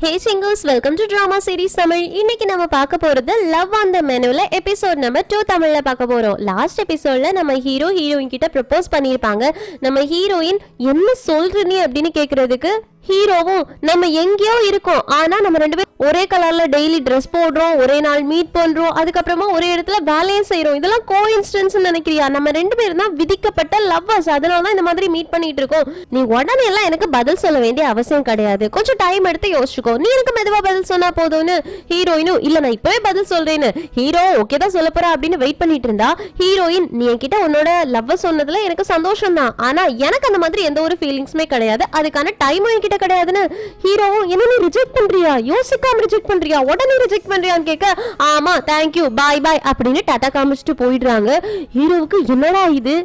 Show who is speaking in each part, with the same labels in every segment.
Speaker 1: Hey singers, welcome to drama series Tamil. இன்னைக்கு நம்ம பார்க்க போறது லவ் ஆன் த மெனுல எபிசோட் நம்பர் 2 தமிழ்ல பார்க்க போறோம். லாஸ்ட் எபிசோட்ல நம்ம ஹீரோயின் கிட்ட ப்ரப்போஸ் பண்ணியிருப்பாங்க. நம்ம ஹீரோயின் என்ன சொல்றீங்க அப்படின்னு கேக்குறதுக்கு ஹீரோவும் நம்ம எங்கேயோ இருக்கோம், ஆனா நம்ம ரெண்டு பேரும் ஒரே கலர்ல டெய்லி ட்ரெஸ் போடுறோம், ஒரே நாள் மீட் பண்றோம், அதுக்கப்புறமா ஒரே இடத்துல வேலையும் செய்யறோம். இதெல்லாம் கோஇன்சிடென்ஸ் நினைக்கிறியா? நம்ம ரெண்டு பேரும் தான் விதிக்கப்பட்ட லவ்வர்ஸ், அதனாலதான் இந்த மாதிரி மீட் பண்ணிட்டு இருக்கோம். நீ உடனே எல்லாம் எனக்கு பதில் சொல்ல வேண்டிய அவசியம் கிடையாது, கொஞ்சம் டைம் எடுத்து யோசிச்சுக்கோ, நீ எனக்கு மெதுவா பதில் சொன்னா போதும்னு ஹீரோயினும் இல்ல நான் இப்பவே பதில் சொல்றேன்னு ஹீரோ ஓகே தான் சொல்ல போறா அப்படின்னு வெயிட் பண்ணிட்டு இருந்தா ஹீரோயின் நீ என்கிட்ட உன்னோட லவ் சொன்னதுல எனக்கு சந்தோஷம் தான், ஆனா எனக்கு அந்த மாதிரி எந்த ஒரு ஃபீலிங்ஸுமே கிடையாது, அதுக்கான டைமும் என்கிட்ட கிடையாதுன்னு ஹீரோவும் என்ன நீ ரிஜெக்ட் பண்றியா, யோசிக்காம ரிஜெக்ட் பண்றியா, உடனே ரிஜெக்ட் பண்றியான்னு கேட்க ஆமா தேங்க்யூ பாய் பாய் அப்படின்னு டாடா காமிச்சிட்டு போயிடுறாங்க. ஹீரோவுக்கு என்னடா இது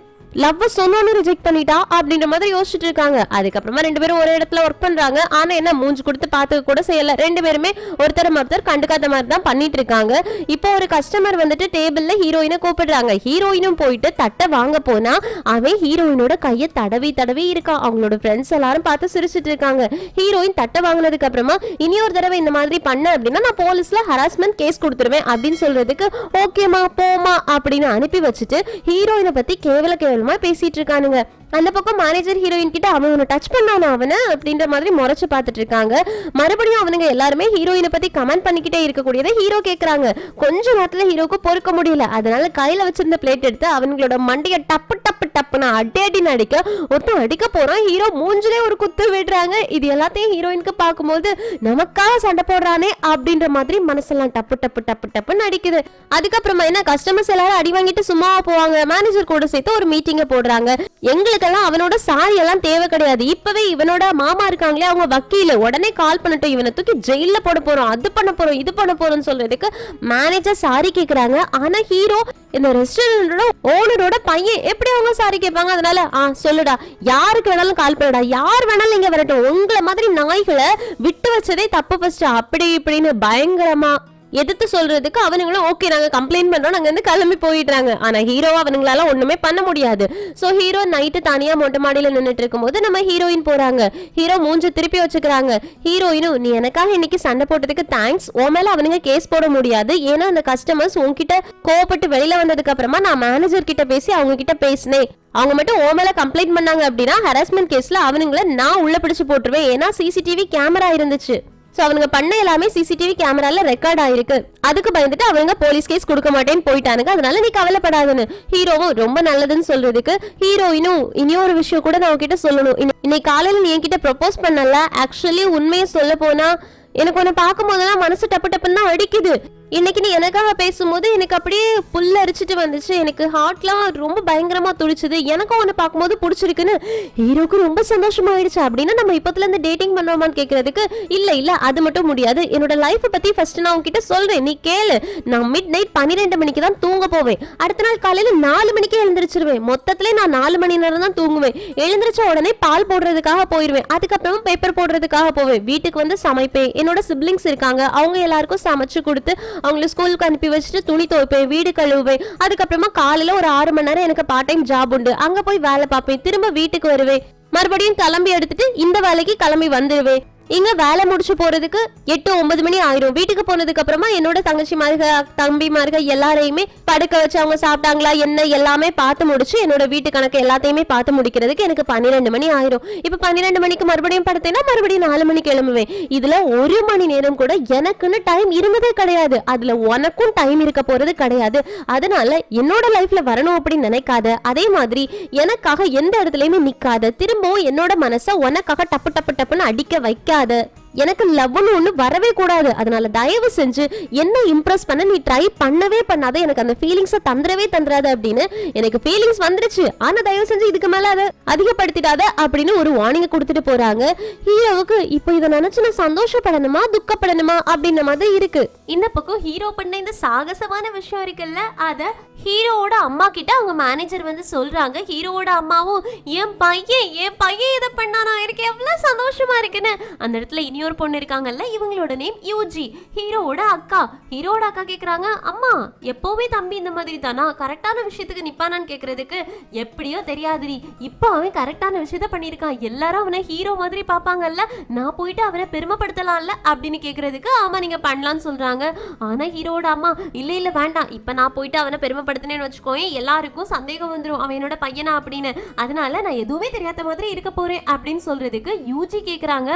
Speaker 1: லவ் சொன்னாலும் ரிஜெக்ட் பண்ணிட்டா அப்படின்ற மாதிரி யோசிச்சுட்டு இருக்காங்க. அதுக்கப்புறமா ரெண்டு பேரும் ஒரு இடத்துல ஒர்க் பண்றாங்க, ஆனா என்ன மூஞ்சி கொடுத்து பார்த்து கூட செய்யல, ரெண்டு பேருமே ஒருத்தர் கண்டுக்காத மாதிரி தான் பண்ணிட்டு இருக்காங்க. இப்போ ஒரு கஸ்டமர் வந்துட்டு டேபிள்ல ஹீரோயினை கூப்பிடுறாங்க. ஹீரோயினும் போயிட்டு தட்டை வாங்க போனா அவன் ஹீரோயினோட கையை தடவி தடவி இருக்கான். அவங்களோட ஃப்ரெண்ட்ஸ் எல்லாரும் பார்த்து சிரிச்சிட்டு இருக்காங்க. ஹீரோயின் தட்டை வாங்கினதுக்கு அப்புறமா இனி ஒரு தடவை இந்த மாதிரி பண்ண அப்படின்னா நான் போலீஸ்ல ஹராஸ்மெண்ட் கேஸ் கொடுத்துருவேன் அப்படின்னு சொல்றதுக்கு ஓகேமா போமா அப்படின்னு அனுப்பி வச்சுட்டு ஹீரோயினை பத்தி கேவல பேசிட்டு இருக்கானுங்க. அந்த பக்கம் மேனேஜர் ஹீரோயின் கிட்ட அவன் டச் பண்ணானா அவனை அப்படின்ற மாதிரி முறைச்சு பார்த்துட்டு இருக்காங்க. மறுபடியும் அவனுங்க எல்லாருமே ஹீரோயினை பத்தி கமெண்ட் பண்ணிக்கிட்டே இருக்கக்கூடியதை ஹீரோ கேட்கறாங்க. கொஞ்ச நேரத்துல ஹீரோக்கு பொறுக்க முடியல, அதனால கையில வச்சிருந்த பிளேட் எடுத்து அவங்களோட மண்டைய டப்பு டப்பு டப்புன்னு அடி நடிக்க ஒருத்தன் அடிக்க போறான். ஹீரோ மூஞ்சிலே ஒரு குத்து விடுறாங்க. இது எல்லாத்தையும் ஹீரோயினுக்கு பார்க்கும்போது நமக்காக சண்டை போடுறானே அப்படின்ற மாதிரி மனசெல்லாம் டப்பு டப்பு டப்பு டப்புன்னு அடிக்குது. அதுக்கப்புறமா என்ன கஸ்டமர்ஸ் எல்லாரும் அடி வாங்கிட்டு சும்மாவா போவாங்க, மேனேஜர் கூட சேர்த்து ஒரு மீட்டிங்க போடுறாங்க. எங்களுக்கெல்லாம் அவனோட சாரி எல்லாம் தேவை கிடையாது, இப்பவே இவனோட மாமா இருக்காங்களே அவங்க வக்கீல உடனே கால் பண்ணட்டும், இவனை தூக்கி ஜெயில போட போறோம், அது பண்ண போறோம் இது பண்ண போறோம்னு சொல்றதுக்கு மேனேஜர் சாரி கேக்குறாங்க. ஆனா ஹீரோ இந்த ரெஸ்டாரண்டோட ஓனரோட பையன் எப்படி அவங்க சாரி கேட்பாங்க, அதனால சொல்லுடா யாருக்கு வேணாலும் கால் பண்ணடா, யார் வேணாலும் இங்க வரட்டும், உங்களை மாதிரி நாய்களை விட்டு வச்சதே தப்பு ஃபர்ஸ்ட் அப்படி இப்படின்னு பயங்கரமா எதிர்த்து சொல்றதுக்கு அவனுங்களும் ஓகே நாங்க கம்ப்ளைண்ட் பண்றோம் நாங்க வந்து கிளம்பி போயிடுறாங்க. ஆனா ஹீரோவா அவனுங்களால ஒண்ணுமே பண்ண முடியாது. சோ ஹீரோ நைட்டு தனியா மொட்டை மாடியில நின்னுட்டு இருக்கும் போது நம்ம ஹீரோயின் போறாங்க. ஹீரோ மூஞ்ச திருப்பி வச்சுக்கிறாங்க. ஹீரோயினும் நீ எனக்காக இன்னைக்கு சண்டை போட்டதுக்கு தேங்க்ஸ், உன் மேல அவனுங்க கேஸ் போட முடியாது, ஏன்னா அந்த கஸ்டமர்ஸ் உன்கிட்ட கோவப்பட்டு வெளியில வந்ததுக்கு அப்புறமா நான் மேனேஜர் கிட்ட பேசி அவங்க கிட்ட பேசினேன், அவங்க மட்டும் ஓ மேல கம்ப்ளைண்ட் பண்ணாங்க அப்படின்னா ஹராஸ்மெண்ட் கேஸ்ல அவனுங்களை நான் உள்ள பிடிச்சு போட்டுருவேன், ஏன்னா சிசிடிவி கேமரா இருந்துச்சு. சோ அவனுங்க பண்ண எல்லாமே சிசிடிவி கேமரால ரெக்கார்ட் ஆயிருக்கு, அதுக்கு பயந்துட்டு அவங்க போலீஸ் கேஸ் கொடுக்க மாட்டேன்னு போயிட்டானுங்க, அதனால நீ கவலைப்படாதுன்னு ஹீரோவும் ரொம்ப நல்லதுன்னு சொல்றதுக்கு ஹீரோயினும் இனியொரு விஷயம் கூட நான் உன்கிட்ட சொல்லணும், இன்னைக்கு காலையில நீ என்கிட்ட ப்ரப்போஸ் பண்ணல, ஆக்சுவலி உண்மையை சொல்ல போனா எனக்கு உன்னை பார்க்கும் போதெல்லாம் மனசு டப்பு டப்புன்னு தான் அடிக்குது. இன்னைக்கு நீ எனக்காக பேசும்போது எனக்கு அப்படியே புல் அரிச்சிட்டு வந்துச்சு, எனக்கு ஹார்ட்லாம் ரொம்ப பயங்கரமா துடிச்சுது, எனக்கும் ஒன்று பார்க்கும்போது பிடிச்சிருக்குன்னு ஹீரோக்கு ரொம்ப சந்தோஷமாயிடுச்சு. அப்படின்னா நம்ம இப்பத்துல இருந்து டேட்டிங் பண்ணுவோமான்னு கேட்கறதுக்கு இல்ல அது மட்டும் முடியாது, என்னோட லைஃப் பத்தி ஃபர்ஸ்ட் நான் உன்கிட்ட சொல்றேன், நீ கேளு. நான் மிட் நைட் 12 மணிக்கு தான் தூங்க போவேன், அடுத்த நாள் காலையில 4 மணிக்கே எழுந்திரிச்சிருவேன், மொத்தத்துல நான் 4 மணி நேரம் தான் தூங்குவேன், எழுந்திரிச்ச உடனே பால் போடுறதுக்காக போயிருவேன், அதுக்கப்புறமா பேப்பர் போடுறதுக்காக போவேன், வீட்டுக்கு வந்து சமைப்பேன், என்னோட சிப்ளிங்ஸ் இருக்காங்க அவங்க எல்லாருக்கும் சமைச்சு கொடுத்து அவங்களை ஸ்கூலுக்கு அனுப்பி வச்சுட்டு துணி துவைப்பேன், வீடு கழுவுவேன், அதுக்கப்புறமா காலையில ஒரு 6 மணி நேரம் எனக்கு பார்ட் டைம் ஜாப் உண்டு, அங்க போய் வேலை பார்ப்பேன், திரும்ப வீட்டுக்கு வருவேன், மறுபடியும் கிளம்பி எடுத்துட்டு இந்த வேலைக்கு கிளம்பி வந்துடுவேன், இங்க வேலை முடிச்சு போறதுக்கு 8-9 மணி ஆயிரும், வீட்டுக்கு போனதுக்கு அப்புறமா என்னோட தங்கச்சிமார்க தம்பிமார்க எல்லாரையுமே படுக்க வச்சு அவங்க சாப்பிட்டாங்களா என்ன எல்லாமே பார்த்து முடிச்சு என்னோட வீட்டு கணக்கு எல்லாத்தையுமே பார்த்து முடிக்கிறதுக்கு எனக்கு 12 மணி ஆயிரும். இப்ப 12 மணிக்கு மறுபடியும் படுத்தேன்னா மறுபடியும் 4 மணிக்கு கிளம்புவேன். இதுல 1 மணி நேரம் கூட எனக்குன்னு டைம் இருந்ததே கிடையாது, அதுல உனக்கும் டைம் இருக்க போறது கிடையாது, அதனால என்னோட லைஃப்ல வரணும் அப்படின்னு நினைக்காத, அதே மாதிரி எனக்காக எந்த இடத்துலயுமே நிக்காத, திரும்பவும் என்னோட மனசை உனக்காக டப்பு டப்பு டப்புன்னு அடிக்க வைக்காத, எனக்கு லவ்னு ஒண்ணு வரவே கூடாது, அதனால தயவு செஞ்சு என்ன இம்ப்ரெஸ் பண்ண நீ ட்ரை பண்ணவே பண்ணாத, எனக்கு அந்த ஃபீலிங்ஸை தந்துடவே தந்துடாத அப்படின்னு எனக்கு ஃபீலிங்ஸ் வந்துருச்சு, ஆனா தயவு செஞ்சு இதுக்கு மேல அதை அதிகப்படுத்திடாத அப்படின்னு ஒரு வார்னிங் கொடுத்துட்டு போறாங்க. ஹீரோவுக்கு இப்போ இதை நினைச்சு நான் சந்தோஷப்படணுமா துக்கப்படணுமா அப்படின்ற மாதிரி இருக்கு. இந்த பக்கம் ஹீரோ பண்ண இந்த சாகசமான விஷயம் இருக்குல்ல, அத ஹீரோவோட அம்மா கிட்ட அவங்க மேனேஜர் வந்து சொல்றாங்க. ஹீரோவோட அம்மாவும் என் பையன் இதை பண்ணா நான் எனக்கு எவ்வளவு சந்தோஷமா இருக்குன்னு அந்த இடத்துல இனி இன்னொரு பொண்ணு இருக்காங்கல்ல, இவங்களோட நேம் யூஜி, ஹீரோவோட அக்கா. ஹீரோவோட அக்கா கேக்குறாங்க, அம்மா எப்போவே தம்பி இந்த மாதிரி தானா, கரெக்டான விஷயத்துக்கு நிப்பானான்னு கேக்குறதுக்கு, எப்படியோ தெரியாதுடி, இப்போ அவன் கரெக்டான விஷயத்த பண்ணியிருக்கான், எல்லாரும் அவனை ஹீரோ மாதிரி பார்ப்பாங்கல்ல, நான் போயிட்டு அவனை பெருமைப்படுத்தலாம்ல அப்படின்னு கேக்குறதுக்கு, ஆமா நீங்க பண்ணலாம்னு சொல்றாங்க. ஆனா ஹீரோவோட அம்மா, இல்ல இல்ல வேண்டாம், இப்ப நான் போயிட்டு அவனை பெருமைப்படுத்தினேன்னு வச்சுக்கோங்க, எல்லாருக்கும் சந்தேகம் வந்துடும் அவன் என்னோட பையனா அப்படின்னு, அதனால நான் எதுவுமே தெரியாத மாதிரி இருக்க போறேன் அப்படின்னு சொல்றதுக்கு யூஜி கேக்குறாங்க,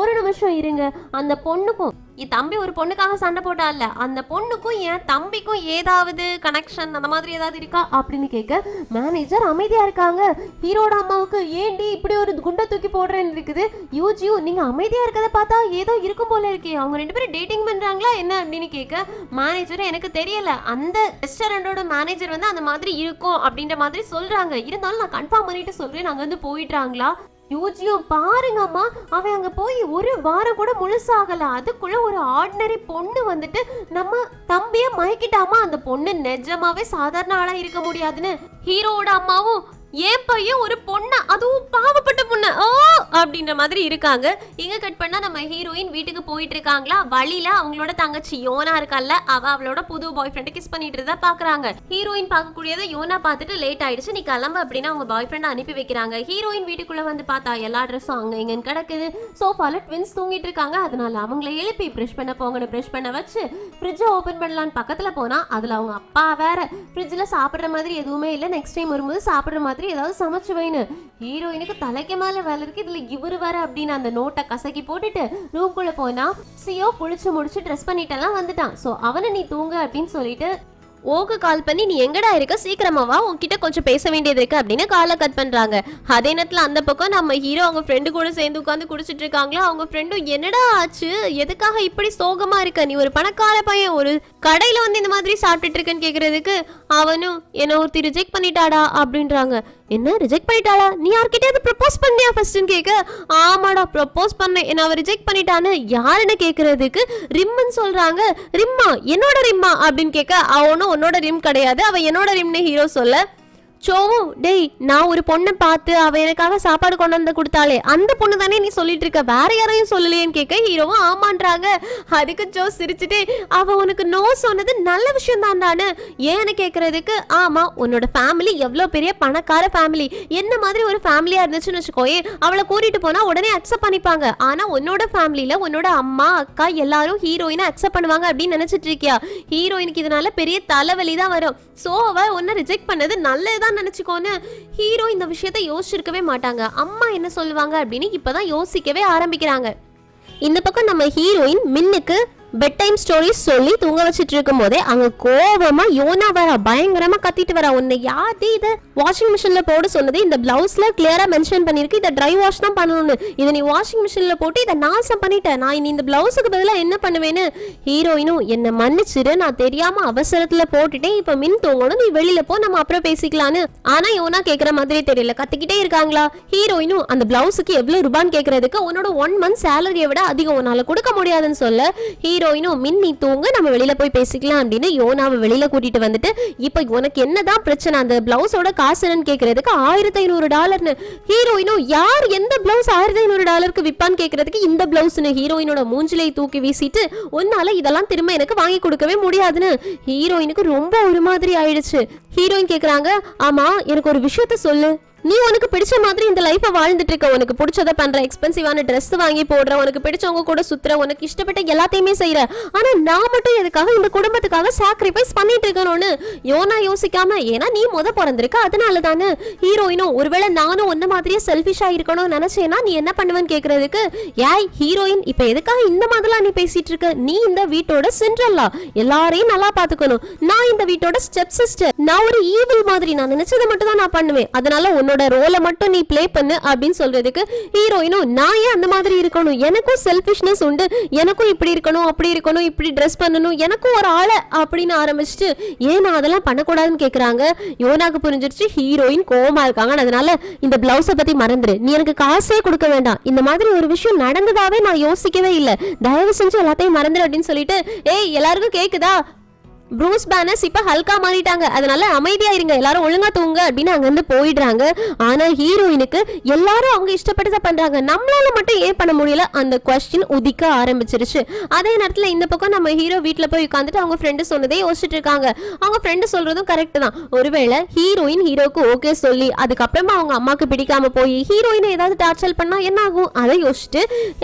Speaker 1: ஒரு நிமிஷம் இருங்க, அந்த பொண்ணுக்கும் என் தம்பி ஒரு பொண்ணுக்காக சண்டை போட்டால, அந்த பொண்ணுக்கும் என் தம்பிக்கும் ஏதாவது கனெக்ஷன் அந்த மாதிரி ஏதாவது இருக்கா அப்படின்னு கேட்க மேனேஜர் அமைதியா இருக்காங்க. ஹீரோட அம்மாவுக்கு ஏண்டி இப்படி ஒரு குண்டை தூக்கி போடுறேன்னு இருக்குது. யூஜியும் நீங்க அமைதியா இருக்கதை பார்த்தா ஏதோ இருக்கும் போல இருக்கே, அவங்க 2 பேரும் டேட்டிங் பண்றாங்களா என்ன அப்படின்னு கேட்க மேனேஜர் எனக்கு தெரியல, அந்த ரெஸ்டாரண்டோட மேனேஜர் வந்து அந்த மாதிரி இருக்கும் அப்படின்ற மாதிரி சொல்றாங்க, இருந்தாலும் நான் கன்ஃபார்ம் பண்ணிட்டு சொல்றேன், நாங்க வந்து போயிட்டாங்களா. யூஜியோ பாருங்கம்மா, அவன் அங்க போய் ஒரு வாரம் கூட முழுசாகல, அதுக்குள்ள ஒரு ஆர்டினரி பொண்ணு வந்துட்டு நம்ம தம்பிய மயக்கிட்டாமா, அந்த பொண்ணு நிஜமாவே சாதாரண ஆளா இருக்க முடியாதுன்னு ஹீரோவோட அம்மாவும் ஏன் பையன் ஒரு பொண்ணு, அதுவும் பாவப்பட்ட பொண்ணு ஓ அப்படின்ற மாதிரி இருக்காங்க. இங்க கட் பண்ணா நம்ம ஹீரோயின் வீட்டுக்கு போயிட்டு இருக்காங்களா, வழியில அவங்களோட தங்கச்சி யோனா இருக்கால, அவளோட புது பாய் ஃப்ரெண்டை கிஸ் பண்ணிட்டு இருந்தா பாக்குறாங்க. ஹீரோயின் பார்க்கக்கூடியதை யோனா பார்த்துட்டு லேட் ஆயிடுச்சு, நீ கிளம்பு அப்படின்னு அவங்க பாய் ஃப்ரெண்ட் அனுப்பி வைக்கிறாங்க. ஹீரோயின் வீட்டுக்குள்ள வந்து பார்த்தா எல்லா ட்ரெஸ்ஸும் அங்க இங்கன்னு கிடக்குது, சோஃபால ட்வின்ஸ் தூங்கிட்டு இருக்காங்க, அதனால அவங்களை எழுப்பி ப்ரஷ் பண்ண போங்கன்னு ப்ரஷ் பண்ண வச்சு ஃப்ரிட்ஜை ஓபன் பண்ணலான்னு பக்கத்துல போனா அதுல அவங்க அப்பா வேற ஃப்ரிட்ஜ்ல சாப்பிடுற மாதிரி எதுவுமே இல்லை, நெக்ஸ்ட் டைம் வரும்போது சாப்பிடுற மாதிரி ஏதாவது சமைச்சு வைன்னு. ஹீரோயினுக்கு தலைக்கு மேல வேலை இருக்கு, இதுல இவரு வர அப்படின்னு அந்த நோட்டை கசக்கி போட்டுட்டு ரூம்குள்ள போனா சியோ குளிச்சு முடிச்சு ட்ரெஸ் பண்ணிட்டெல்லாம் வந்துட்டான். சோ அவனை நீ தூங்க அப்படின்னு சொல்லிட்டு ஓக்கு கால் பண்ணி நீ எங்கடா இருக்க, சீக்கிரமா வா, உன்கிட்ட கொஞ்சம் பேச வேண்டியது இருக்கு அப்படின்னு காலை கட் பண்றாங்க. அதே நேரத்துல அந்த பக்கம் நம்ம ஹீரோ அவங்க ஃப்ரெண்டு கூட சேர்ந்து உட்காந்து குடிச்சிட்டு இருக்காங்களா, அவங்க ஃப்ரெண்டும் என்னடா ஆச்சு, எதுக்காக இப்படி சோகமா இருக்க, நீ ஒரு பணக்கார பையன் ஒரு கடையில வந்து இந்த மாதிரி சாப்பிட்டுட்டு இருக்கன்னு கேக்குறதுக்கு அவனும் என்ன ஒருத்தி ரிஜெக்ட் பண்ணிட்டாடா அப்படின்றாங்க. என்ன ரிஜெக்ட் பண்ணிட்டாளா, நீ யார்கிட்டயாவது ப்ரப்போஸ் பண்ணியா ஃபர்ஸ்ட்னு கேட்க, ஆமாடா ப்ரப்போஸ் பண்ணேன், என்ன அவ ரிஜெக்ட் பண்ணிட்டான்னு யாருன்னு கேட்கறதுக்கு ரிம்னு சொல்றாங்க. ரிம்மா, என்னோட ரிம்மா அப்படின்னு கேட்க அவனும் உன்னோட ரிம் கிடையாது, அவ என்னோட ரிம்னு ஹீரோ சொல்ல, சோவும் டேய் நான் ஒரு பொண்ணை பார்த்து அவ எனக்காக சாப்பாடு கொண்டு வந்து கொடுத்தாலே அந்த பொண்ணு தானே நீ சொல்லிட்டு இருக்க, வேற யாரையும் சொல்லலையேன்னு கேட்க ஹீரோவும் ஆமான்றாங்க. அதுக்கு ஜோ சிரிச்சுட்டே அவ உனக்கு நோ சொன்னது நல்ல விஷயம் தான்டான்னு ஏன்னு கேட்கறதுக்கு, ஆமா உன்னோட ஃபேமிலி எவ்வளோ பெரிய பணக்கார ஃபேமிலி, என்ன மாதிரி ஒரு ஃபேமிலியா இருந்துச்சுன்னு வச்சுக்கோயே அவளை கூட்டிட்டு போனா உடனே அக்செப்ட் பண்ணிப்பாங்க, ஆனா உன்னோட ஃபேமிலியில உன்னோட அம்மா அக்கா எல்லாரும் ஹீரோயினை அக்செப்ட் பண்ணுவாங்க அப்படின்னு நினைச்சிட்டு இருக்கியா, ஹீரோயினுக்கு இதனால பெரிய தலைவலி தான் வரும், சோ அவ உன்னை ரிஜெக்ட் பண்ணது நல்லதுதான் நினைச்சுக்கோன்னு ஹீரோ இந்த விஷயத்தை யோசிச்சிருக்கவே மாட்டாங்க. அம்மா என்ன சொல்லுவாங்க அப்படின்னு இப்பதான் யோசிக்கவே ஆரம்பிக்கிறாங்க. இந்த பக்கம் நம்ம ஹீரோயின் மின்னுக்கு பெட் டைம் ஸ்டோரிஸ் சொல்லி தூங்க வச்சிட்டு இருக்கும் போதே அங்க கோவமா யோனா வர பயங்கரமா கத்திட்டு வர, உன்னை யாரு இதை வாஷிங் மிஷின்ல போட சொன்னது, இந்த பிளவுஸ்ல கிளியரா மென்ஷன் பண்ணிருக்கு இதை ட்ரை வாஷ் தான் பண்ணணும்னு, இதை நீ வாஷிங் மிஷின்ல போட்டு இதை நாசம் பண்ணிட்டேன், நான் இனி இந்த பிளவுஸுக்கு பதிலா என்ன பண்ணுவேன்னு. ஹீரோயினும் என்ன மன்னிச்சிரு, நான் தெரியாம அவசரத்துல போட்டுட்டேன், இப்ப மின் தூங்கணும், நீ வெளியில போ, நம்ம அப்புறம் பேசிக்கலான்னு. ஆனா யோனா கேக்குற மாதிரி தெரியல, கத்திக்கிட்டே இருக்காங்களா. ஹீரோயினும் அந்த பிளவுஸுக்கு எவ்வளவு ரூபான்னு கேக்குறதுக்கு உன்னோட 1 month சேலரியை விட அதிகம் உன்னால கொடுக்க முடியாதுன்னு சொல்ல ஹீரோயினும் மின் நீ தூங்க, நம்ம வெளியில போய் பேசிக்கலாம் அப்படின்னு யோனாவை வெளியில கூட்டிட்டு வந்துட்டு, இப்ப உனக்கு என்னதான் பிரச்சனை, அந்த பிளவுஸோட காசு என்னன்னு கேக்குறதுக்கு $1500. ஹீரோயினும் யார் எந்த பிளவுஸ் $1500 விற்பான்னு கேக்குறதுக்கு இந்த பிளவுஸ்னு ஹீரோயினோட மூஞ்சிலை தூக்கி வீசிட்டு, உன்னால இதெல்லாம் திரும்ப எனக்கு வாங்கி கொடுக்கவே முடியாதுன்னு ஹீரோயினுக்கு ரொம்ப ஒரு மாதிரி ஆயிடுச்சு. ஹீரோயின் கேக்குறாங்க, ஆமா எனக்கு ஒரு விஷயத்த சொல்லு, நீ உனக்கு பிடிச்ச மாதிரி இந்த லைஃபை வாழ்ந்துட்டு இருக்க, உனக்கு பிடிச்சதை பண்ற, எக்ஸ்பென்சிவான ட்ரெஸ் வாங்கி போடுற, உனக்கு பிடிச்சவங்க கூட சுத்துற, உனக்கு இஷ்டப்பட்ட எல்லாத்தையுமே செய்யற, ஆனா நான் மட்டும் எதுக்காக இந்த குடும்பத்துக்காக சாக்ரிஃபைஸ் பண்ணிட்டு இருக்கணும்னு யோனா யோசிக்காம, ஏன்னா நீ பிறந்திருக்க அதனால தானே. ஹீரோயினும் ஒருவேளை நானும் ஒன்ன மாதிரியே செல்ஃபிஷா இருக்கணும்னு நினைச்சேன்னா நீ என்ன பண்ணுவேன்னு கேக்குறதுக்கு, ஏய் ஹீரோயின் இப்ப எதுக்காக இந்த மாதிரிலாம் நீ பேசிட்டு இருக்க, நீ இந்த வீட்டோட சென்ட்ரல்லா, எல்லாரையும் நல்லா பாத்துக்கணும், நான் இந்த வீட்டோட ஸ்டெப் சிஸ்டர், நான் ஒரு ஈவில் மாதிரி, நான் நினைச்சதை மட்டும் தான் நான் பண்ணுவேன், அதனால உன்னோட ரோலை மட்டும் நீ ப்ளே பண்ணு அப்படின்னு சொல்றதுக்கு ஹீரோயினும், நான் ஏன் அந்த மாதிரி இருக்கணும், எனக்கும் செல்ஃபிஷ்னஸ் உண்டு, எனக்கும் இப்படி இருக்கணும் அப்படி இருக்கணும் இப்படி ட்ரெஸ் பண்ணணும், எனக்கும் ஒரு ஆளை அப்படின்னு ஆரம்பிச்சுட்டு ஏன் நான் அதெல்லாம் பண்ணக்கூடாதுன்னு கேட்குறாங்க. யோனாக்கு புரிஞ்சிருச்சு ஹீரோயின் கோவமா இருக்காங்க, அதனால இந்த பிளவுஸை பத்தி மறந்துரு, நீ எனக்கு காசே கொடுக்க வேண்டாம், இந்த மாதிரி ஒரு விஷயம் நடந்ததாவே நான் யோசிக்கவே இல்லை, தயவு செஞ்சு எல்லாத்தையும் மறந்துரு அப்படின்னு சொல்லிட்டு, ஏய் எல்லாருக்கும் கேக்குதா, ப்ரூஸ் பேனர்ஸ் இப்ப ஹல்கா மாறிட்டாங்க, அதனால அமைதியா இருங்க, எல்லாரும் ஒழுங்கா தூங்க அப்படின்னு அங்கிருந்து போயிடுறாங்க. ஆனா ஹீரோயினுக்கு எல்லாரும் அவங்க இஷ்டப்பட்டதை பண்றாங்க, நம்மளால மட்டும் ஏன் பண்ண முடியல அந்த குவெஸ்டின் உதிக்க ஆரம்பிச்சிருச்சு. அதே நேரத்துல இந்த பக்கம் நம்ம ஹீரோ வீட்டுல போய் உட்காந்துட்டு அவங்க ஃப்ரெண்டு சொன்னதே யோசிச்சுட்டு இருக்காங்க. அவங்க ஃப்ரெண்டு சொல்றதும் கரெக்ட் தான். ஒருவேளை ஹீரோயின் ஹீரோக்கு ஓகே சொல்லி அதுக்கப்புறமா அவங்க அம்மாக்கு பிடிக்காம போய் ஹீரோயினை ஏதாவது டார்ச்சர் பண்ணா என்ன ஆகும் அதை யோசிச்சுட்டு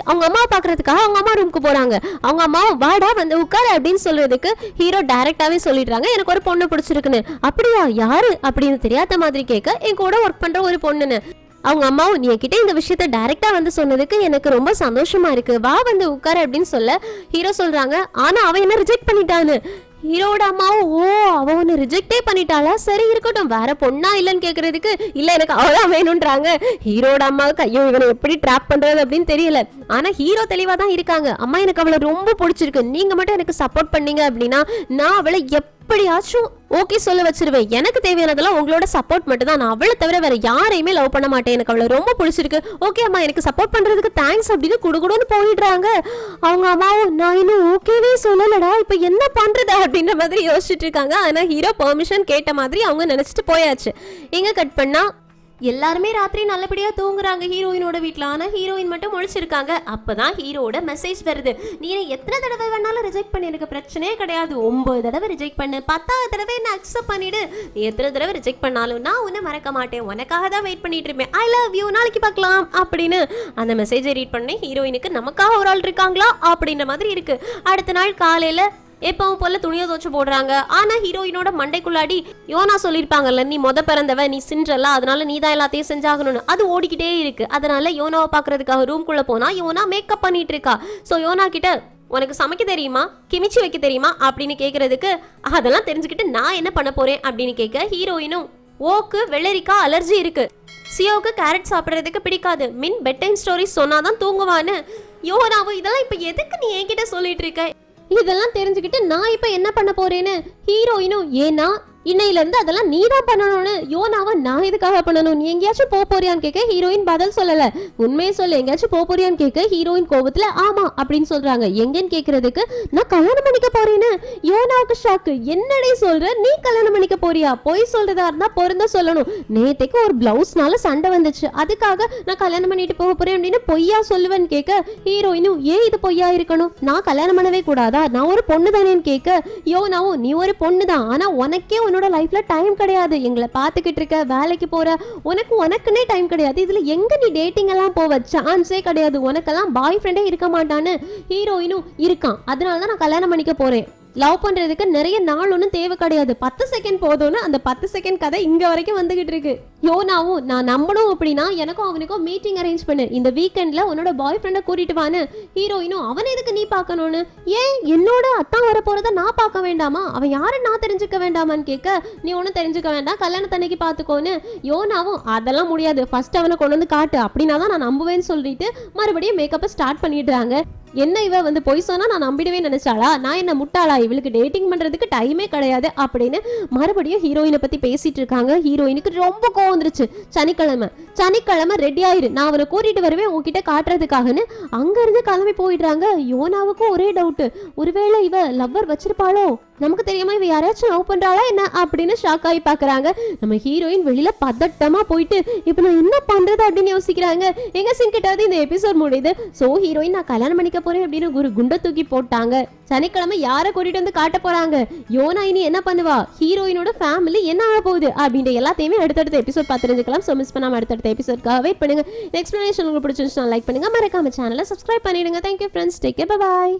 Speaker 1: அவங்க அம்மா பாக்குறதுக்காக அவங்க அம்மா ரூமுக்கு போறாங்க. அவங்க அம்மா வாடா வந்து உட்காரு அப்படின்னு சொல்றதுக்கு ஹீரோ டைரக்டாவே சொல்லிடுறாங்க, எனக்கு ஒரு பொண்ணு பிடிச்சிருக்குன்னு. அப்படியா, யாரு அப்படின்னு தெரியாத மாதிரி கேட்க, என் கூட ஒர்க் பண்ற ஒரு பொண்ணுன்னு. அவங்க அம்மாவும் நீ கிட்ட இந்த விஷயத்த டைரக்டா வந்து சொன்னதுக்கு எனக்கு ரொம்ப சந்தோஷமா இருக்கு, வா வந்து உட்காரு அப்படின்னு சொல்ல ஹீரோ சொல்றாங்க, ஆனா அவன் என்ன ரிஜெக்ட் பண்ணிட்டான்னு. ஹீரோட அம்மாவும் ஓ அவ ஒன்னு ரிஜெக்டே பண்ணிட்டாளா, சரி இருக்கட்டும், வேற பொண்ணா இல்லன்னு கேக்குறதுக்கு இல்ல எனக்கு அவதான் வேணும்ன்றாங்க. ஹீரோட அம்மாவுக்கு ஐயோ இவனை எப்படி ட்ராப் பண்றது அப்படின்னு தெரியல. ஆனா ஹீரோ தெளிவா தான் இருக்காங்க, அம்மா எனக்கு அவளை ரொம்ப பிடிச்சிருக்கு, நீங்க மட்டும் எனக்கு சப்போர்ட் பண்ணீங்க அப்படின்னா நான் அவளை எப்படியாச்சும் ஓகே சொல்ல வச்சிருவேன், எனக்கு தேவையானதெல்லாம் உங்களோட சப்போர்ட் மட்டும் தான், நான் அவளை தவிர வேற யாரையுமே லவ் பண்ண மாட்டேன், எனக்கு அவளை ரொம்ப பிடிச்சிருக்கு, ஓகே அம்மா எனக்கு சப்போர்ட் பண்றதுக்கு தேங்க்ஸ் அப்படின்னு குடுகுடுன்னு போயிடுறாங்க. அவங்க அம்மாவும் நான் இன்னும் ஓகேவே சொல்லலடா, இப்ப என்ன பண்றது அப்படின்ற மாதிரி யோசிச்சுட்டு இருக்காங்க. ஆனா ஹீரோ பெர்மிஷன் கேட்ட மாதிரி அவங்க நினைச்சிட்டு போயாச்சு. எங்க கட் பண்ணா எல்லாருமே ராத்திரி நல்லபடியா தூங்குறாங்க ஹீரோயினோட வீட்டில். ஆனால் ஹீரோயின் மட்டும் முழிச்சிருக்காங்க. அப்பதான் ஹீரோட மெசேஜ் வருது, நீ எத்தனை தடவை வேணாலும் ரிஜெக்ட் பண்ணி, எனக்கு பிரச்சனையே கிடையாது, 9 தடவை ரிஜெக்ட் பண்ணு, 10வது தடவை என்ன அக்செப்ட் பண்ணிடு, நீ எத்தனை தடவை ரிஜெக்ட் பண்ணாலும் நான் உன்னை மறக்க மாட்டேன், உனக்காக தான் வெயிட் பண்ணிட்டு இருப்பேன், ஐ லவ் யூ, நாளைக்கு பார்க்கலாம் அப்படின்னு அந்த மெசேஜை ரீட் பண்ணி ஹீரோயினுக்கு நமக்காக ஒரு ஆள் இருக்காங்களா அப்படின்ற மாதிரி இருக்கு. அடுத்த நாள் காலையில எப்பவும் போல துணியை துவச்சு போடுறாங்க. ஆனா ஹீரோயினோட மண்டைக்குள்ளாடி யோனா சொல்லியிருப்பாங்கல்ல, நீ பிறந்தவ, நீ சின்றல, அதனால நீ தான் எல்லாத்தையும் செஞ்சாகணும்னு, அது ஓடிக்கிட்டே இருக்கு. அதனால யோனாவை பாக்குறதுக்காக ரூம்குள்ள போனா யோனா மேக்கப் பண்ணிட்டு இருக்கா. ஸோ யோனா கிட்ட உனக்கு சமைக்க தெரியுமா, கிமிச்சி வைக்க தெரியுமா அப்படின்னு கேட்கறதுக்கு அதெல்லாம் தெரிஞ்சுக்கிட்டு நான் என்ன பண்ண போறேன் அப்படின்னு கேட்க ஹீரோயினும் ஓக்கு வெள்ளரிக்காய் அலர்ஜி இருக்கு, சியோக்கு கேரட் சாப்பிட்றதுக்கு பிடிக்காது, மின் பெட் டைம் ஸ்டோரிஸ் சொன்னாதான் தூங்குவான்னு. யோனாவும் இதெல்லாம் இப்ப எதுக்கு நீ என்கிட்ட சொல்லிட்டு இருக்க, இதெல்லாம் தெரிஞ்சுக்கிட்டு நான் இப்ப என்ன பண்ண போறேன்னு ஹீரோயினும் ஏன்னா இன்னையில இருந்து அதெல்லாம் நீ தான் பண்ணணும்னு. யோனாவை நான் எதுக்காக பண்ணணும், நீ எங்கேயாச்சும் போறியான்னு கேட்க ஹீரோயின் பதில் சொல்லல. உண்மையை சொல்ல எங்கேயாச்சும் போறியான்னு கேட்க ஹீரோயின் கோபத்துல ஆமா அப்படின்னு சொல்றாங்க. எங்கன்னு கேக்குறதுக்கு நான் கல்யாணம் பண்ணிக்க போறேன்னு. யோனாவுக்கு ஷாக்கு, என்னடே சொல்ற, நீ கல்யாணம் பண்ணிக்க போறியா, பொய் சொல்றதா இருந்தா பொருந்த சொல்லணும், நேத்தைக்கு ஒரு பிளவுஸ்னால சண்டை வந்துச்சு, அதுக்காக நான் கல்யாணம் பண்ணிட்டு போக போறேன் அப்படின்னு பொய்யா சொல்லுவேன்னு கேட்க ஹீரோயினும் ஏன் இது பொய்யா இருக்கணும், நான் கல்யாணம் பண்ணவே கூடாதா, நான் ஒரு பொண்ணு தானேன்னு கேட்க யோனாவும் நீ ஒரு பொண்ணு தான், ஆனா உனக்கே உன்னோட லைஃப்ல டைம் கிடையாது, எங்களை பாத்துக்கிட்டு இருக்க, வேலைக்கு போற, உனக்குன்னே டைம் கிடையாது, இதுல எங்க நீ டேட்டிங் எல்லாம் போவ, சான்ஸே கிடையாது, உனக்கெல்லாம் பாய் ஃப்ரெண்டே இருக்க மாட்டான்னு ஹீரோயினும் இருக்கான், அதனாலதான் நான் கல்யாணம் பண்ணிக்க போறேன், லவ் பண்றதுக்கு நிறைய நாள் ஒன்றும் தேவை கிடையாது, 10 செகண்ட் போதும்னு அந்த 10 செகண்ட் கதை இங்க வரைக்கும் வந்துகிட்டு இருக்கு. யோனாவும் நான் நம்பணும் அப்படின்னா எனக்கும் அவனுக்கும் மீட்டிங் அரேஞ்ச் பண்ணு, இந்த வீக்கெண்ட்ல உன்னோட பாய் ஃப்ரெண்டை கூட்டிட்டு வான்னு. ஹீரோயினும் அவன் எதுக்கு நீ பார்க்கணும்னு, ஏன் என்னோட அத்தான் வர போறத நான் பார்க்க வேண்டாமா, அவன் யாரு நான் தெரிஞ்சுக்க வேண்டாமான்னு கேட்க நீ ஒன்றும் தெரிஞ்சுக்க வேண்டாம், கல்யாணத்தன்னைக்கு பார்த்துக்கோன்னு. யோனாவும் அதெல்லாம் முடியாது, ஃபர்ஸ்ட் அவனை கொண்டு வந்து காட்டு, அப்படின்னா தான் நான் நம்புவேன்னு சொல்லிட்டு மறுபடியும் மேக்கப்பை ஸ்டார்ட் பண்ணிடுறாங்க. என்ன இவ வந்து பொய் சொன்னா நான் நம்பிடவே நினைச்சாளா, நான் என்ன முட்டாளா, இவளுக்கு டேட்டிங் பண்றதுக்கு டைமே கிடையாது அப்படின்னு மறுபடியும் ஹீரோயினை பத்தி பேசிட்டு இருக்காங்க. ஹீரோயினுக்கு ரொம்ப கோவம் வந்துருச்சு. சனிக்கிழமை ரெடி ஆயிரு, நான் அவனை கூட்டிட்டு வருவேன் உன்கிட்ட காட்டுறதுக்காகன்னு அங்க இருந்து கிளம்பி போயிடுறாங்க. யோனாவுக்கும் ஒரே டவுட், ஒருவேளை இவ லவ்வர் வச்சிருப்பாளோ, நமக்கு தெரியாம இவ யாராச்சும் லவ் பண்றாளா என்ன அப்படின்னு ஷாக் ஆகி பாக்குறாங்க. நம்ம ஹீரோயின் வெளியில பதட்டமா போயிட்டு இப்ப நான் என்ன பண்றது அப்படின்னு யோசிக்கிறாங்க. எங்க சிங்கிட்டாவது இந்த எபிசோட் முடியுது. சோ ஹீரோயின் நான் கல்யாணம் பண்ணிக்க போறேன் அப்படின்னு ஒரு குண்டை தூக்கி போட்டாங்க. சனிக்கிழமை யாரை கூட்டிட்டு வந்து காட்ட போறாங்க, யோனா இனி என்ன பண்ணுவா, ஹீரோயினோட ஃபேமிலி என்ன ஆக போகுது அப்படின்ற எல்லாத்தையுமே அடுத்தடுத்த எபிசோட் பார்த்து தெரிஞ்சுக்கலாம். ஸோ மிஸ் பண்ணாம அடுத்தடுத்த எபிசோட்காக வெயிட் பண்ணுங்க. எக்ஸ்பிளனேஷன் உங்களுக்கு பிடிச்சிருந்துச்சுன்னா லைக் பண்ணுங்க, மறக்காம சேனலை சப்ஸ்கிரைப் பண்ணிடுங்க. Thank you friends, take care, bye bye.